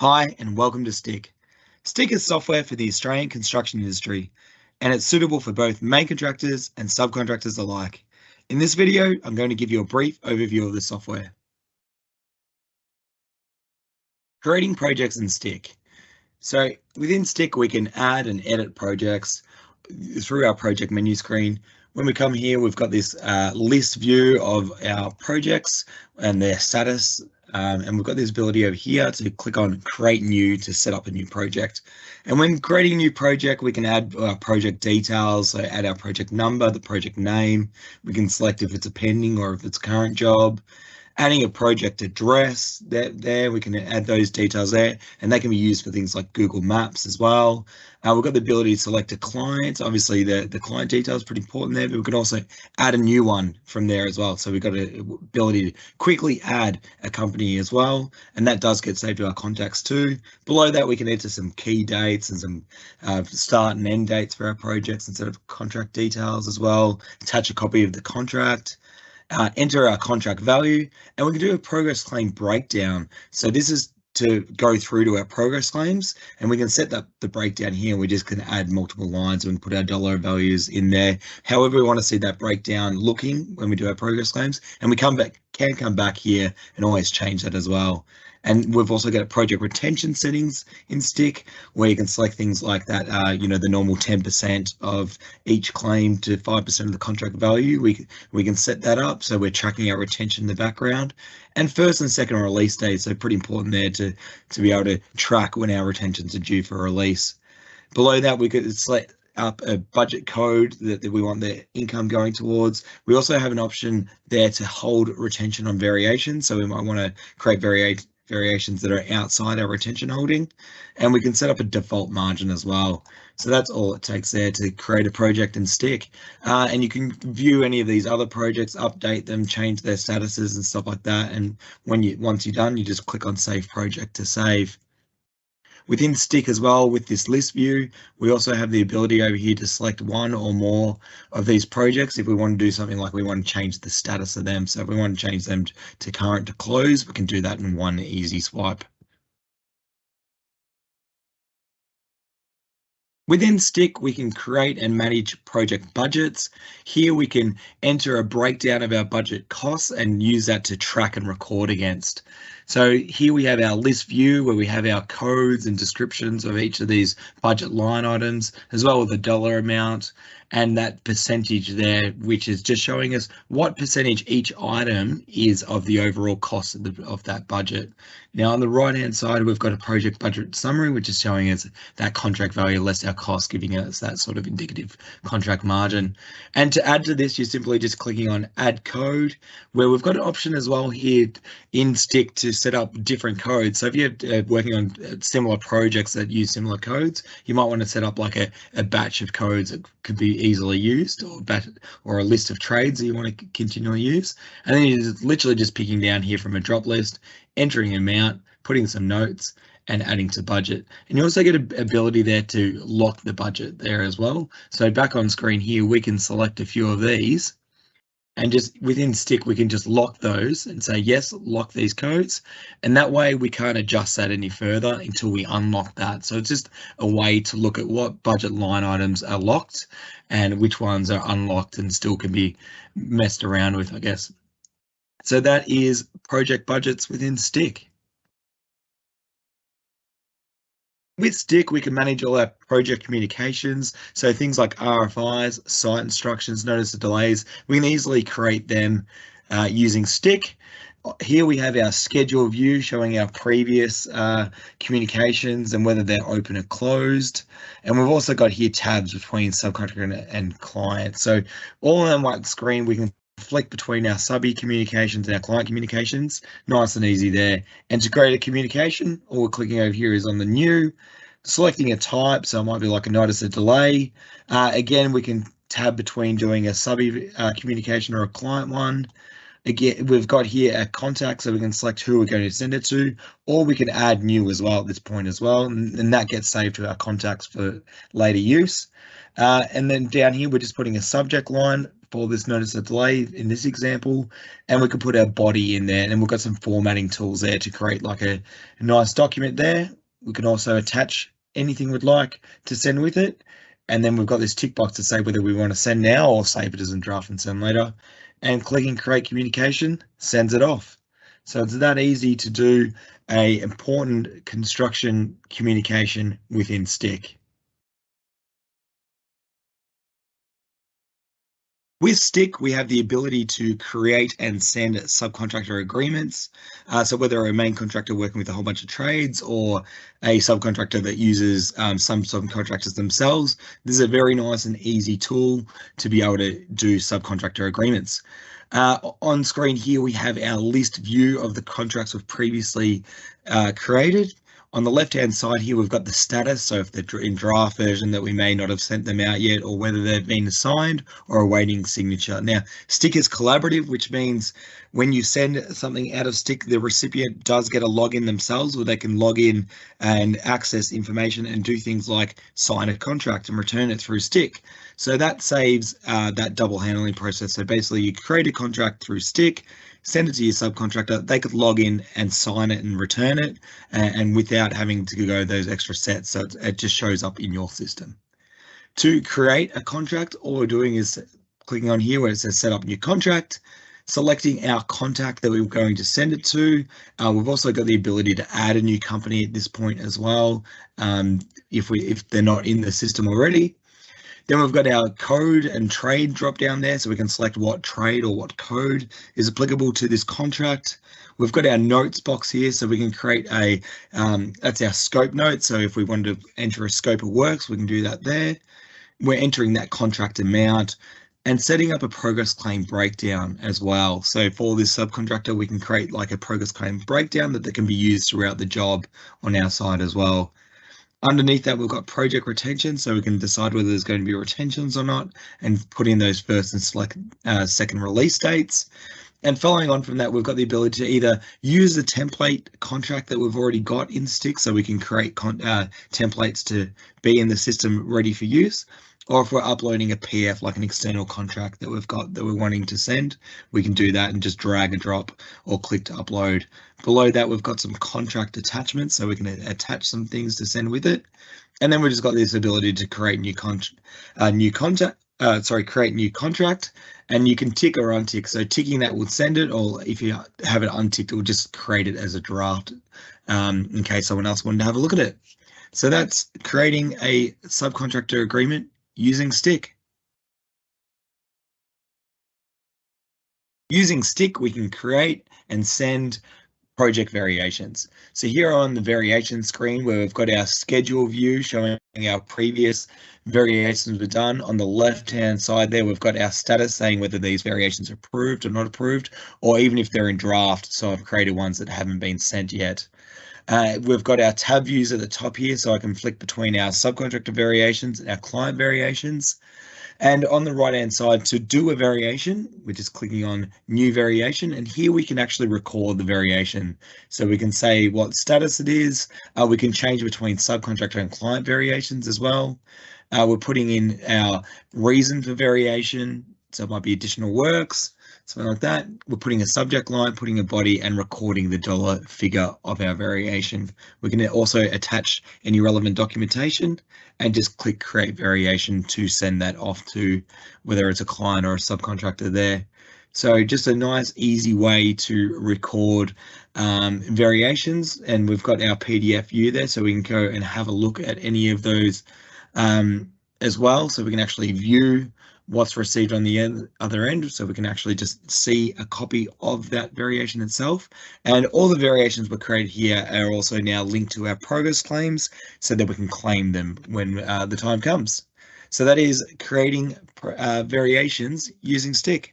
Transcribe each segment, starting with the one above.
Hi, and welcome to Styck. Styck is software for the Australian construction industry, and it's suitable for both main contractors and subcontractors alike. In this video, I'm going to give you a brief overview of the software. Creating projects in Styck. So within Styck, we can add and edit projects through our project menu screen. When we come here, we've got this list view of our projects and their status. And we've got this ability over here to click on create new to set up a new project. And when creating a new project, we can add our project details, so add our project number, the project name. We can select if it's a pending or if it's current job. Adding a project address there, we can add those details there, and they can be used for things like Google Maps as well. We've got the ability to select a client. Obviously, the client detail is pretty important there, but we can also add a new one from there as well. So we've got the ability to quickly add a company as well, and that does get saved to our contacts too. Below that, we can enter some key dates and some start and end dates for our projects instead of contract details as well. Attach a copy of the contract. Enter our contract value, and we can do a progress claim breakdown. So this is to go through to our progress claims, and we can set the breakdown here. We just can add multiple lines and put our dollar values in there. However, we want to see that breakdown looking when we do our progress claims, and we can come back here and always change that as well. And we've also got project retention settings in Styck, where you can select things like that, the normal 10% of each claim to 5% of the contract value. We can set that up so we're tracking our retention in the background. And first and second release dates are pretty important there to be able to track when our retentions are due for release. Below that, we could select up a budget code that we want the income going towards. We also have an option there to hold retention on variations. So we might want to create variations that are outside our retention holding, and we can set up a default margin as well. So that's all it takes there to create a project in Styck. And you can view any of these other projects, update them, change their statuses and stuff like that. And once you're done, you just click on Save Project to save. Within Styck as well, with this list view, we also have the ability over here to select one or more of these projects if we want to do something like we want to change the status of them. So if we want to change them to current to close, we can do that in one easy swipe. Within Styck, we can create and manage project budgets. Here we can enter a breakdown of our budget costs and use that to track and record against. So here we have our list view where we have our codes and descriptions of each of these budget line items, as well as the dollar amount and that percentage there, which is just showing us what percentage each item is of the overall cost of that budget. Now on the right hand side, we've got a project budget summary, which is showing us that contract value less our cost, giving us that sort of indicative contract margin. And to add to this, you're simply just clicking on add code, where we've got an option as well here in Styck to set up different codes. So if you're working on similar projects that use similar codes, you might want to set up like a batch of codes that could be easily used, or a list of trades that you want to continually use. And then you're literally just picking down here from a drop list, entering amount, putting some notes, and adding to budget. And you also get an ability there to lock the budget there as well. So back on screen here, we can select a few of these, and just within Styck, we can just lock those and say, yes, lock these codes. And that way we can't adjust that any further until we unlock that. So it's just a way to look at what budget line items are locked and which ones are unlocked and still can be messed around with, I guess. So that is project budgets within Styck. With Styck, we can manage all our project communications. So things like RFIs, site instructions, notice of delays, we can easily create them using Styck. Here we have our schedule view showing our previous communications and whether they're open or closed. And we've also got here tabs between subcontractor and client. So all on one screen, we can flick between our subby communications and our client communications. Nice and easy there. And to create a communication, all we're clicking over here is on the new, selecting a type. So it might be like a notice of delay. Again, we can tab between doing a subby communication or a client one. Again, we've got here a contact, so we can select who we're going to send it to, or we can add new as well at this point as well, and that gets saved to our contacts for later use. And then down here, we're just putting a subject line for this notice of delay in this example, and we can put our body in there, and we've got some formatting tools there to create like a nice document there. We can also attach anything we'd like to send with it. And then we've got this tick box to say whether we want to send now or save it as a draft and send later. And clicking create communication sends it off. So it's that easy to do a important construction communication within Styck. With Styck, we have the ability to create and send subcontractor agreements. So whether a main contractor working with a whole bunch of trades or a subcontractor that uses some subcontractors themselves, this is a very nice and easy tool to be able to do subcontractor agreements. On screen here, we have our list view of the contracts we've previously created. On the left-hand side here, we've got the status, so if they're in draft version that we may not have sent them out yet, or whether they've been assigned or awaiting signature. Now, Styck is collaborative, which means when you send something out of Styck, the recipient does get a login themselves, where they can log in and access information and do things like sign a contract and return it through Styck. So that saves that double handling process. So basically, you create a contract through Styck, send it to your subcontractor, they could log in and sign it and return it, and without having to go those extra steps. So it just shows up in your system. To create a contract, all we're doing is clicking on here where it says set up new contract, selecting our contact that we're going to send it to. We've also got the ability to add a new company at this point as well, if they're not in the system already. Then we've got our code and trade drop down there, so we can select what trade or what code is applicable to this contract. We've got our notes box here, so we can create a, that's our scope note. So if we wanted to enter a scope of works, we can do that there. We're entering that contract amount and setting up a progress claim breakdown as well. So for this subcontractor, we can create like a progress claim breakdown that can be used throughout the job on our side as well. Underneath that, we've got project retention, so we can decide whether there's going to be retentions or not and put in those first and select second release dates. And following on from that, we've got the ability to either use the template contract that we've already got in Styck, so we can create templates to be in the system ready for use. Or if we're uploading a PF, like an external contract that we've got that we're wanting to send, we can do that and just drag and drop or click to upload. Below that, we've got some contract attachments, so we can attach some things to send with it. And then we've just got this ability to create create new contract, and you can tick or untick. So ticking that will send it, or if you have it unticked, it will just create it as a draft in case someone else wanted to have a look at it. So that's creating a subcontractor agreement using Styck. Using Styck, we can create and send project variations. So here on the variation screen, where we've got our schedule view showing our previous variations we've done. On the left-hand side there, we've got our status saying whether these variations are approved or not approved, or even if they're in draft. So I've created ones that haven't been sent yet. We've got our tab views at the top here, so I can flick between our subcontractor variations and our client variations. And on the right-hand side, to do a variation, we're just clicking on new variation, and here we can actually record the variation. So we can say what status it is. We can change between subcontractor and client variations as well. We're putting in our reason for variation, so it might be additional works, something like that. We're putting a subject line, putting a body, and recording the dollar figure of our variation. We can also attach any relevant documentation and just click create variation to send that off to whether it's a client or a subcontractor there. So just a nice, easy way to record variations. And we've got our PDF view there, so we can go and have a look at any of those as well. So we can actually view what's received on the other end, so we can actually just see a copy of that variation itself. And all the variations were created here are also now linked to our progress claims so that we can claim them when the time comes. So that is creating variations using Styck.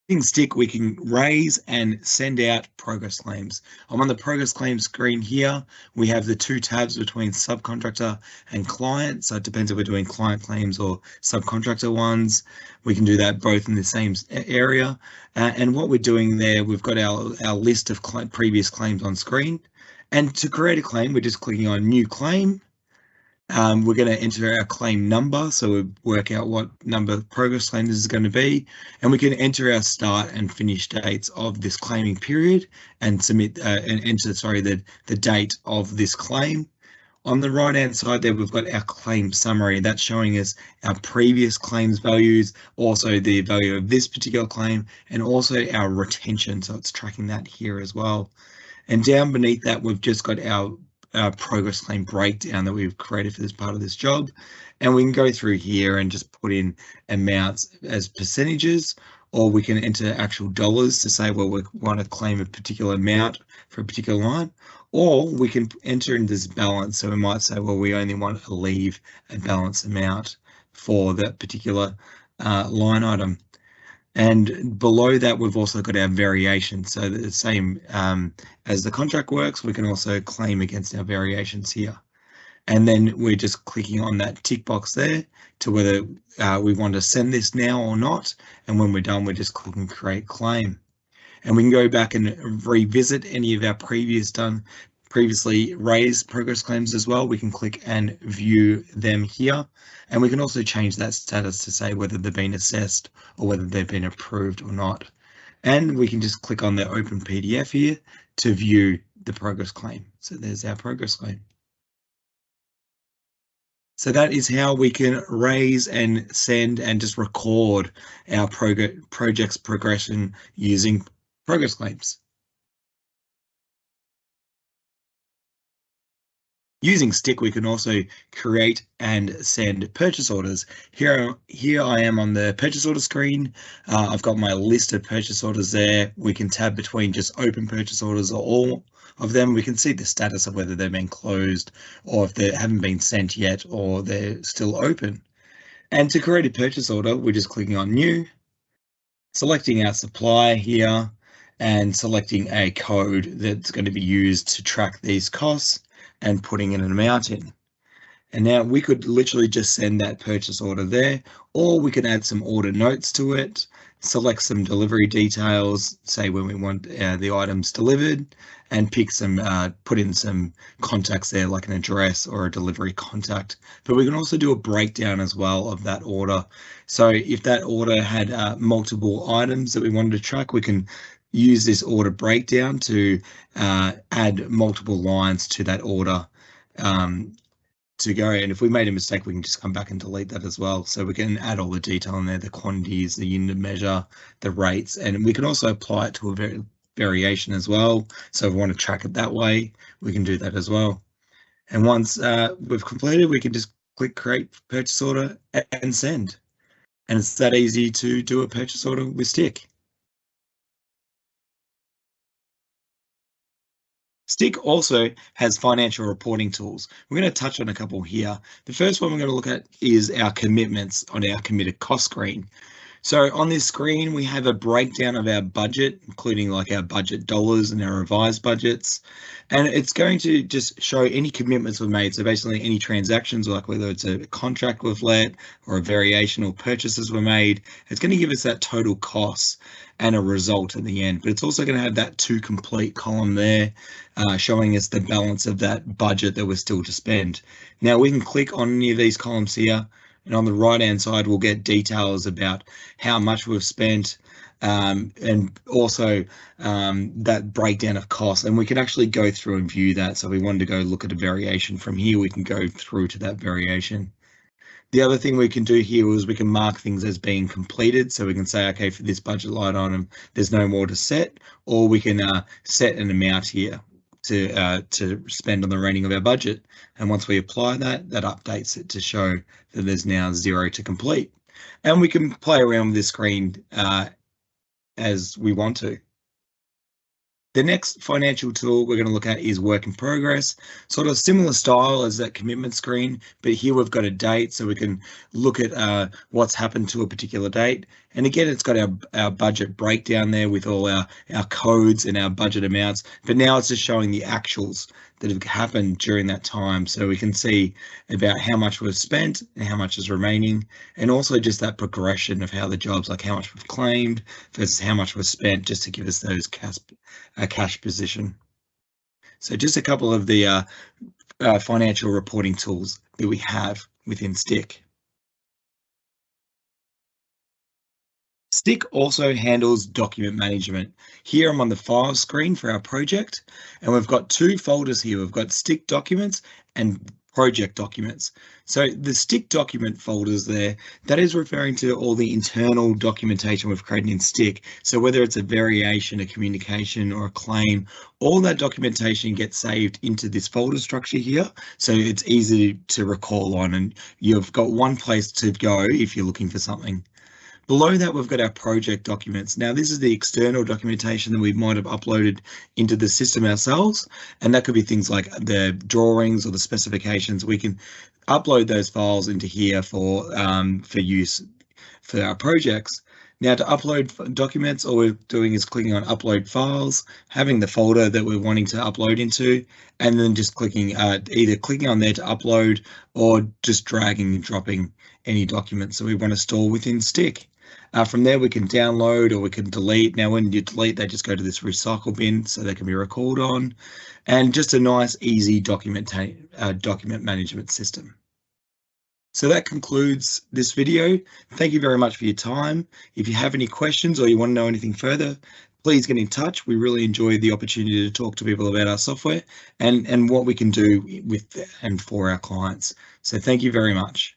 In Styck, we can raise and send out progress claims. I'm on the progress claims screen here. We have the two tabs between subcontractor and client. So it depends if we're doing client claims or subcontractor ones. We can do that both in the same area. And what we're doing there, we've got our list of previous claims on screen. And to create a claim, we're just clicking on new claim. We're going to enter our claim number, so we work out what number of progress claims is going to be, and we can enter our start and finish dates of this claiming period and submit and enter, sorry, the date of this claim. On the right-hand side there, we've got our claim summary. That's showing us our previous claims values, also the value of this particular claim, and also our retention. So it's tracking that here as well. And down beneath that, we've just got our progress claim breakdown that we've created for this part of this job. And we can go through here and just put in amounts as percentages, or we can enter actual dollars to say, well, we want to claim a particular amount for a particular line, or we can enter in this balance. So we might say, well, we only want to leave a balance amount for that particular line item. And below that, we've also got our variation. So the same as the contract works, we can also claim against our variations here. And then we're just clicking on that tick box there to whether we want to send this now or not. And when we're done, we're just clicking create claim. And we can go back and revisit any of our previously raised progress claims as well. We can click and view them here. And we can also change that status to say whether they've been assessed or whether they've been approved or not. And we can just click on the open PDF here to view the progress claim. So there's our progress claim. So that is how we can raise and send and just record our project's progression using progress claims. Using Styck, we can also create and send purchase orders. Here I am on the purchase order screen. I've got my list of purchase orders there. We can tab between just open purchase orders or all of them. We can see the status of whether they've been closed or if they haven't been sent yet or they're still open. And to create a purchase order, we're just clicking on new, selecting our supplier here and selecting a code that's going to be used to track these costs and putting in an amount in. And now we could literally just send that purchase order there, or we can add some order notes to it, select some delivery details, say when we want the items delivered, and pick some, put in some contacts there like an address or a delivery contact. But we can also do a breakdown as well of that order. So if that order had multiple items that we wanted to track, we can use this order breakdown to add multiple lines to that order to go. And if we made a mistake, we can just come back and delete that as well. So we can add all the detail in there, the quantities, the unit measure, the rates, and we can also apply it to a variation as well. So if we want to track it that way, we can do that as well. And once we've completed, we can just click create purchase order and send. And it's that easy to do a purchase order with Styck. Styck also has financial reporting tools. We're going to touch on a couple here. The first one we're going to look at is our commitments on our committed cost screen. So on this screen, we have a breakdown of our budget, including like our budget dollars and our revised budgets. And it's going to just show any commitments we've made. So basically any transactions, like whether it's a contract we've let or a variation or purchases were made, it's going to give us that total cost and a result at the end. But it's also going to have that to complete column there, showing us the balance of that budget that we're still to spend. Now we can click on any of these columns here, and on the right-hand side, we'll get details about how much we've spent and also that breakdown of costs. And we can actually go through and view that. So if we wanted to go look at a variation from here, we can go through to that variation. The other thing we can do here is we can mark things as being completed. So we can say, okay, for this budget line item, there's no more to set, or we can set an amount here to spend on the remaining of our budget. And once we apply that, that updates it to show that there's now 0 to complete. And we can play around with this screen as we want to. The next financial tool we're going to look at is work in progress, sort of similar style as that commitment screen, but here we've got a date, so we can look at what's happened to a particular date. And again, it's got our budget breakdown there with all our codes and our budget amounts, but now it's just showing the actuals that have happened during that time. So we can see about how much was spent and how much is remaining, and also just that progression of how the jobs, like how much we've claimed versus how much was spent, just to give us those cash position. So just a couple of the financial reporting tools that we have within Styck. Styck also handles document management. Here I'm on the file screen for our project, and we've got two folders here. We've got Styck documents and project documents. So the Styck document folders there, that is referring to all the internal documentation we've created in Styck. So whether it's a variation, a communication, or a claim, all that documentation gets saved into this folder structure here. So it's easy to recall on, and you've got one place to go if you're looking for something. Below that, we've got our project documents. Now, this is the external documentation that we might have uploaded into the system ourselves, and that could be things like the drawings or the specifications. We can upload those files into here for use for our projects. Now, to upload documents, all we're doing is clicking on Upload Files, having the folder that we're wanting to upload into, and then just clicking either clicking on there to upload or just dragging and dropping any documents that we want to store within Styck. From there, we can download or we can delete. Now, when you delete, they just go to this recycle bin so they can be recalled on, and just a nice, easy document management system. So that concludes this video. Thank you very much for your time. If you have any questions or you want to know anything further, please get in touch. We really enjoy the opportunity to talk to people about our software and what we can do with and for our clients. So thank you very much.